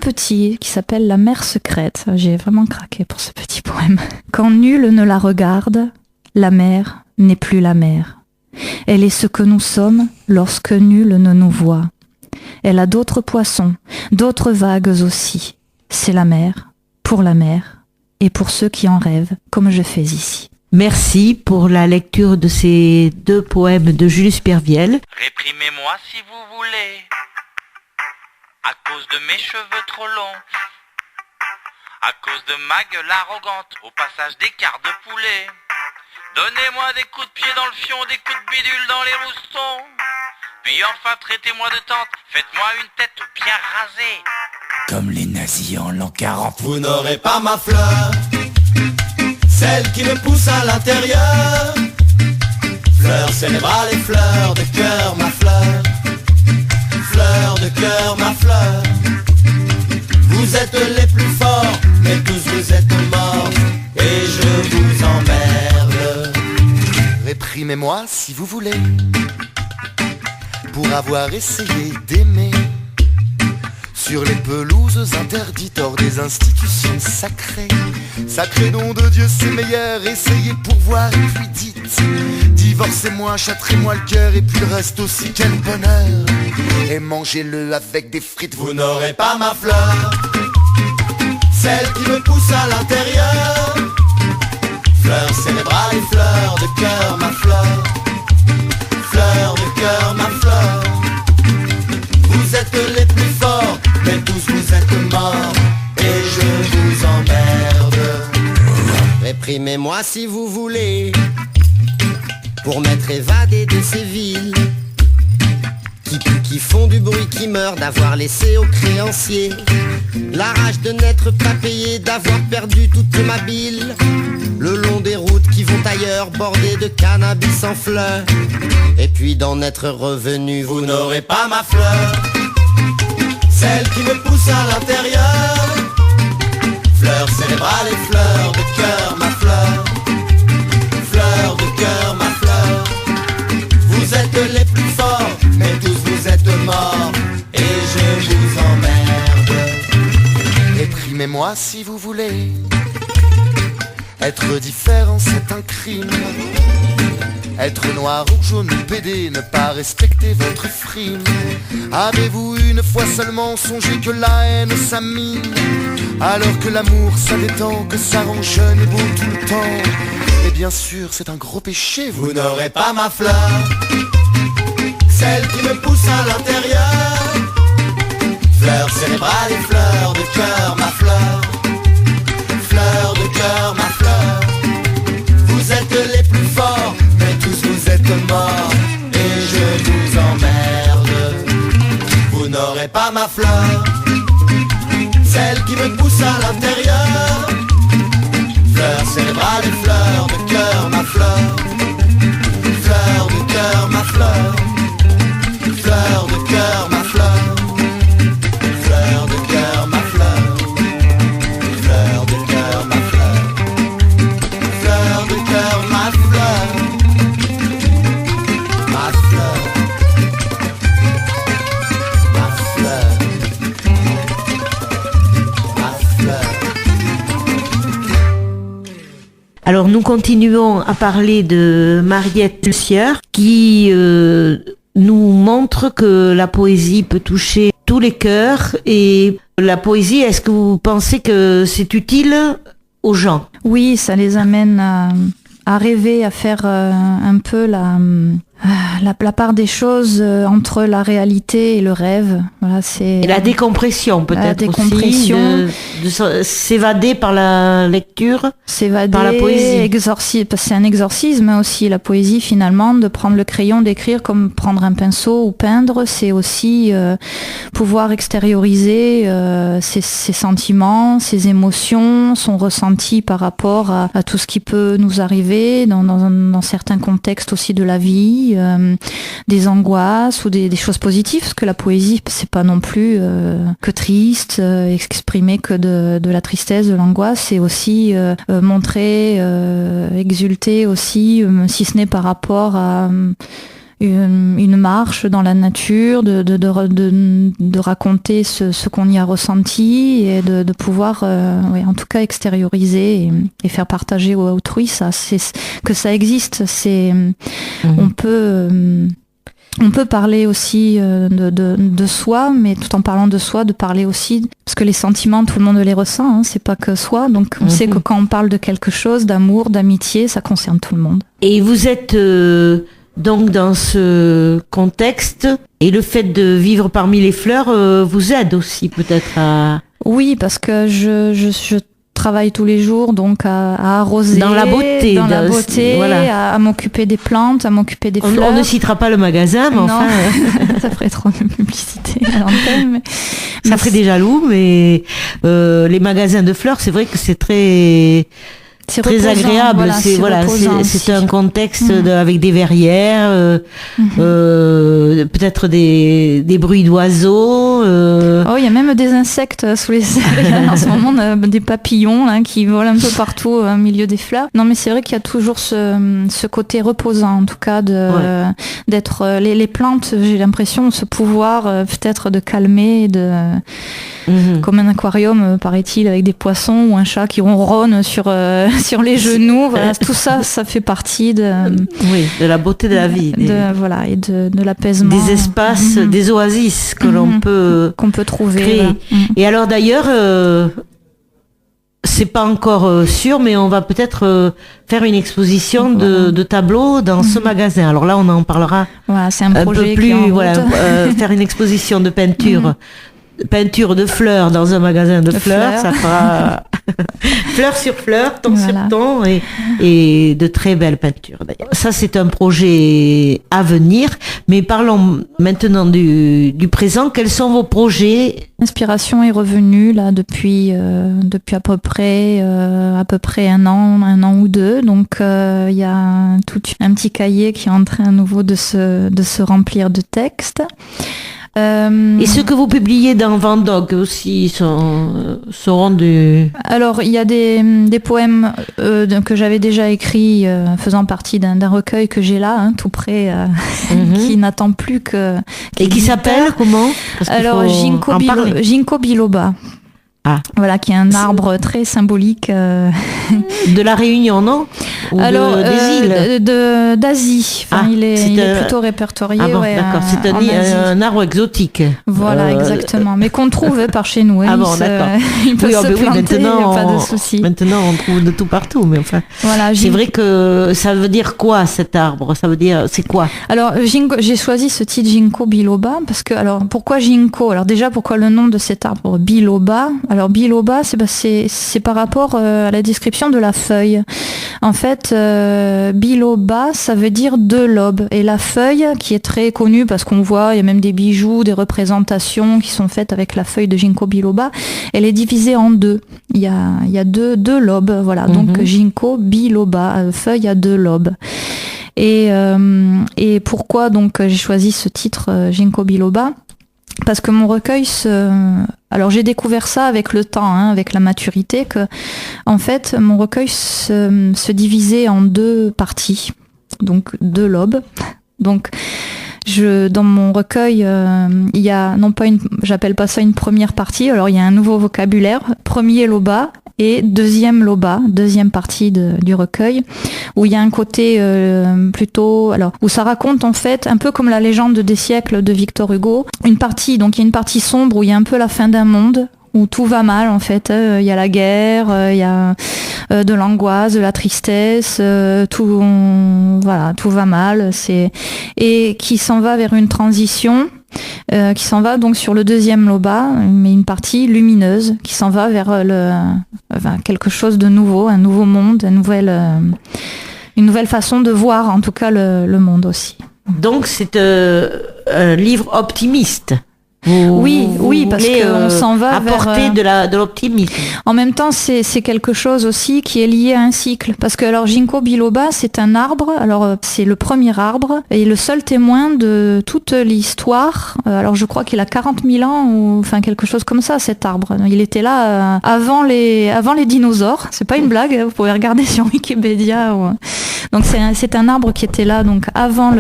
petit qui s'appelle La mer secrète. J'ai vraiment craqué pour ce petit poème. Quand nul ne la regarde, la mer n'est plus la mer. Elle est ce que nous sommes lorsque nul ne nous voit. Elle a d'autres poissons, d'autres vagues aussi. C'est la mer, pour la mer, et pour ceux qui en rêvent, comme je fais ici. Merci pour la lecture de ces 2 poèmes de Julius Perviel. Réprimez-moi si vous voulez, à cause de mes cheveux trop longs, à cause de ma gueule arrogante, au passage des quarts de poulet. Donnez-moi des coups de pied dans le fion, des coups de bidule dans les roustons. Puis enfin traitez-moi de tante, faites-moi une tête bien rasée, comme les nazis en l'an 40. Vous n'aurez pas ma fleur, celle qui me pousse à l'intérieur. Fleur cérébrale et fleur de cœur, ma fleur. Fleur de cœur, ma fleur. Vous êtes les plus forts, mais tous vous êtes morts, et je vous emmerde. Réprimez-moi si vous voulez, pour avoir essayé d'aimer sur les pelouses interdites hors des institutions sacrées. Sacré nom de Dieu, c'est meilleur, essayez pour voir et puis dites. Divorcez-moi, châtrez-moi le cœur et puis le reste aussi, quel bonheur. Et mangez-le avec des frites, vous n'aurez pas ma fleur, celle qui me pousse à l'intérieur. Fleur cérébrale et fleur de cœur, ma fleur. Fleur de cœur, ma fleur. Vous êtes les plus forts, mais tous vous êtes morts, et je vous emmerde. Réprimez-moi si vous voulez, pour m'être évadé de ces villes qui font du bruit, qui meurent d'avoir laissé aux créanciers la rage de n'être pas payé, d'avoir perdu toute ma bile, le long des routes qui vont ailleurs, bordées de cannabis en fleurs, et puis d'en être revenu. Vous n'aurez pas ma fleur, celle qui me pousse à l'intérieur. Fleur cérébrale et fleur de cœur, ma fleur. Fleur de cœur, ma fleur. Vous êtes les plus forts, mais tous vous êtes morts, et je vous emmerde. Réprimez-moi si vous voulez, être différent c'est un crime. Être noir ou jaune ou pédé, ne pas respecter votre frime. Avez-vous une fois seulement songé que la haine ça mine, alors que l'amour ça détend, que ça rend jeune et beau tout le temps? Et bien sûr c'est un gros péché. Vous n'aurez pas ma fleur, celle qui me pousse à l'intérieur. Fleur cérébrale et fleur de cœur, ma fleur. Fleur de cœur, ma fleur. Vous êtes les plus forts, mais tous vous êtes morts, et je vous emmerde. Vous n'aurez pas ma fleur, celle qui me pousse à l'intérieur. Fleur cérébrale et fleur de cœur, ma fleur. Fleur de cœur, ma fleur. Fleur de cœur, ma fleur. Fleur de cœur, ma fleur. Fleur de cœur, ma fleur. Fleur de cœur, ma fleur. Ma fleur. Ma fleur. Ma fleur. Alors nous continuons à parler de Mariette Sieur qui nous montre que la poésie peut toucher tous les cœurs. Et la poésie, est-ce que vous pensez que c'est utile aux gens? Oui, ça les amène à rêver, à faire un peu la part des choses entre la réalité et le rêve. Voilà, c'est et la décompression peut-être la décompression, aussi, de s'évader par la lecture, s'évader, par la poésie. parce que c'est un exorcisme aussi, la poésie finalement, de prendre le crayon, d'écrire comme prendre un pinceau ou peindre, c'est aussi pouvoir extérioriser ses sentiments, ses émotions, son ressenti par rapport à tout ce qui peut nous arriver dans certains contextes aussi de la vie. Des angoisses ou des choses positives, parce que la poésie c'est pas non plus que triste, exprimer que de la tristesse, de l'angoisse, c'est aussi montrer, exulter aussi, si ce n'est par rapport à une marche dans la nature, de raconter ce qu'on y a ressenti et de pouvoir, en tout cas extérioriser et faire partager à autrui ça. Que ça existe, on peut parler aussi de soi, mais tout en parlant de soi, de parler aussi, parce que les sentiments, tout le monde les ressent, hein, c'est pas que soi, donc on sait que quand on parle de quelque chose, d'amour, d'amitié, ça concerne tout le monde. Et vous êtes donc dans ce contexte, et le fait de vivre parmi les fleurs vous aide aussi peut-être à... Oui, parce que je travaille tous les jours, donc à arroser, dans la beauté, voilà. à m'occuper des plantes, à m'occuper des fleurs. On ne citera pas le magasin, mais non. enfin... Ça ferait trop de publicité à l'antenne. Ça ferait des jaloux, mais les magasins de fleurs, c'est vrai que c'est très reposant, agréable. C'est un contexte avec des verrières, peut-être des bruits d'oiseaux. Oh, il y a même des insectes sous les ailes. En ce moment, on a des papillons là, qui volent un peu partout au milieu des fleurs. Non, mais c'est vrai qu'il y a toujours ce côté reposant, en tout cas, d'être les plantes. J'ai l'impression ce pouvoir peut-être de calmer, comme un aquarium, paraît-il, avec des poissons ou un chat qui ronronne sur les genoux. Voilà, tout ça, ça fait partie de la beauté de la vie, et de l'apaisement. Des espaces, des oasis que l'on peut trouver. Créer. Voilà. Et alors d'ailleurs, c'est pas encore sûr, mais on va peut-être faire une exposition de tableaux dans ce magasin. Alors là, on en parlera c'est un projet peu plus. Faire une exposition de peinture. Peinture de fleurs dans un magasin de fleurs, ça fera fleur sur fleur, ton sur ton, et de très belles peintures d'ailleurs. Ça, c'est un projet à venir, mais parlons maintenant du présent. Quels sont vos projets? L'inspiration est revenue là depuis à peu près un an ou deux. Donc il y a tout un petit cahier qui est en train à nouveau de se remplir de textes. Et ceux que vous publiez dans Vendôme aussi seront du... Alors, il y a des poèmes que j'avais déjà écrits faisant partie d'un recueil que j'ai là, tout près, qui n'attend plus que... Et qui s'appelle comment? Alors, Ginkgo biloba. Ah. Voilà, qui est un arbre très symbolique. De la Réunion, non? Ou alors, des îles d'Asie. Enfin, il est plutôt répertorié. Ah bon, d'accord. C'est un arbre exotique. Voilà, exactement. Mais qu'on trouve par chez nous. Ah bon, d'accord. Il peut se planter, il n'y a pas de souci. Maintenant, on trouve de tout partout. Mais enfin, voilà, c'est vrai que ça veut dire quoi, cet arbre? Ça veut dire, c'est quoi? Alors, j'ai choisi ce titre Ginkgo biloba parce que, alors, pourquoi Ginkgo? Alors déjà, pourquoi le nom de cet arbre biloba? Alors biloba, c'est par rapport à la description de la feuille. En fait, biloba, ça veut dire deux lobes. Et la feuille, qui est très connue parce qu'on voit, il y a même des bijoux, des représentations qui sont faites avec la feuille de Ginkgo biloba, elle est divisée en deux. Il y a deux lobes, voilà. Donc Ginkgo biloba, feuille à deux lobes. Et pourquoi donc j'ai choisi ce titre Ginkgo biloba? Parce que mon recueil alors j'ai découvert ça avec le temps, avec la maturité, que en fait mon recueil se divisait en deux parties, donc deux lobes. Donc dans mon recueil, il y a j'appelle pas ça une première partie. Alors il y a un nouveau vocabulaire, premier loba et deuxième loba, deuxième partie du recueil, où il y a un côté plutôt, alors où ça raconte en fait un peu comme la légende des siècles de Victor Hugo, donc il y a une partie sombre où il y a un peu la fin d'un monde, où tout va mal en fait. Il y a la guerre, il y a de l'angoisse, de la tristesse, tout va mal. Et qui s'en va vers une transition, qui s'en va donc sur le deuxième loba, mais une partie lumineuse qui s'en va vers quelque chose de nouveau, un nouveau monde, une nouvelle façon de voir en tout cas le monde aussi. Donc c'est un livre optimiste. Oui, parce qu'on s'en va apporter vers... de l'optimisme. En même temps, c'est quelque chose aussi qui est lié à un cycle. Parce que alors Ginkgo biloba, c'est un arbre. Alors c'est le premier arbre et le seul témoin de toute l'histoire. Alors je crois qu'il a 40 000 ans ou enfin quelque chose comme ça, cet arbre. Il était là avant les dinosaures. C'est pas une blague. Vous pouvez regarder sur Wikipédia. Donc c'est un arbre qui était là donc avant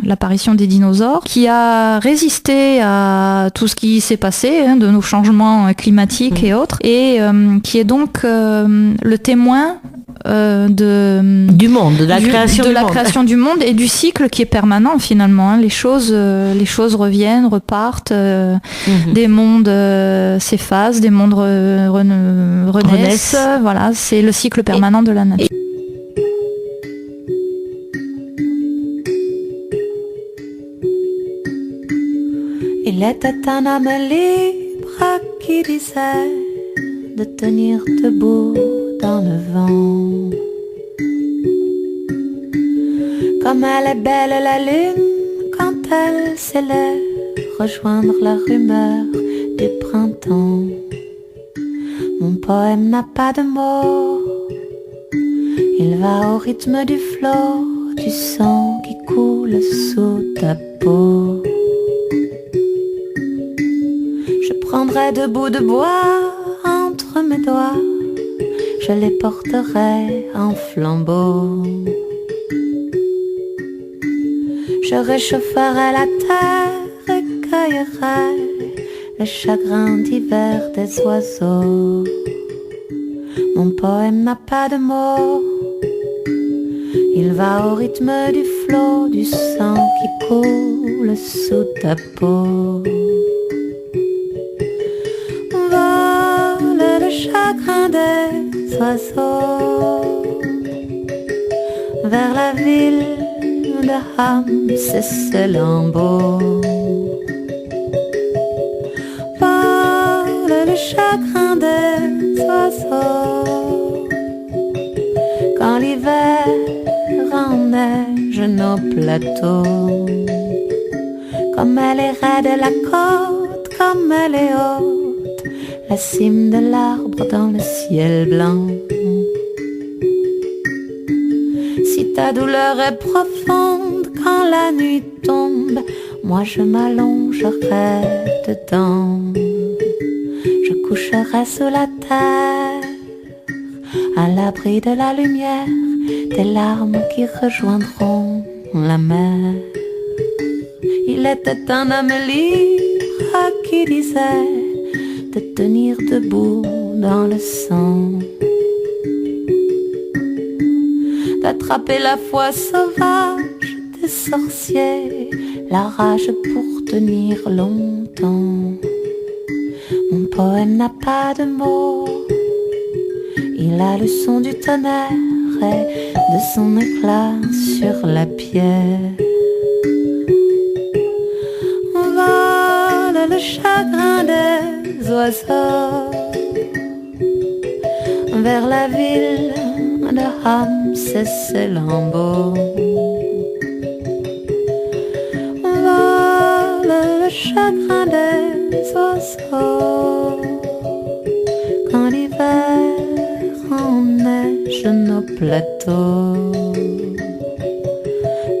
l'apparition des dinosaures, qui a résisté à tout ce qui s'est passé, de nos changements climatiques et autres, et qui est donc le témoin du monde, de la création du monde et du cycle qui est permanent finalement. Les choses reviennent, repartent, des mondes s'effacent, des mondes renaissent. Voilà, c'est le cycle permanent de la nature. Il était un homme libre qui disait de tenir debout dans le vent. Comme elle est belle la lune quand elle s'élève rejoindre la rumeur du printemps. Mon poème n'a pas de mots, il va au rythme du flot, du sang qui coule sous ta peau. Je prendrai 2 bouts de bois entre mes doigts, je les porterai en flambeau. Je réchaufferai la terre et cueillerai le chagrin d'hiver des oiseaux. Mon poème n'a pas de mots, il va au rythme du flot, du sang qui coule sous ta peau. Vole le chagrin des oiseaux vers la ville de Hamseselambo. Vole le chagrin des oiseaux quand l'hiver enneige nos plateaux. Comme elle est raide la côte, comme elle est haute, la cime de l'arbre dans le ciel blanc. Si ta douleur est profonde quand la nuit tombe, moi je m'allongerai dedans. Je coucherai sous la terre, à l'abri de la lumière, des larmes qui rejoindront la mer. Il était un homme libre qui disait de tenir debout dans le sang, d'attraper la foi sauvage des sorciers, la rage pour tenir longtemps. Mon poème n'a pas de mots, il a le son du tonnerre et de son éclat sur la pierre. On vole le chagrin des oiseaux vers la ville de Hamseselambo. On vole le chagrin des oiseaux quand l'hiver enneige nos plateaux.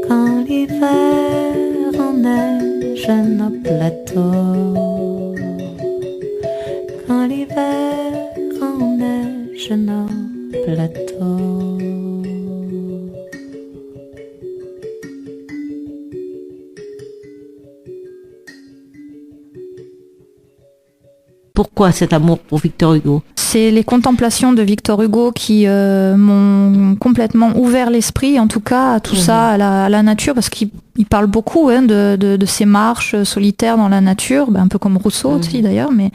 Quand l'hiver enneige nos plateaux. Quand l'hiver enneige nos plateaux. Pourquoi cet amour pour Victor Hugo ? C'est les contemplations de Victor Hugo qui m'ont complètement ouvert l'esprit, en tout cas à tout ça, à la nature, parce qu'il parle beaucoup de ses marches solitaires dans la nature, un peu comme Rousseau aussi d'ailleurs, mais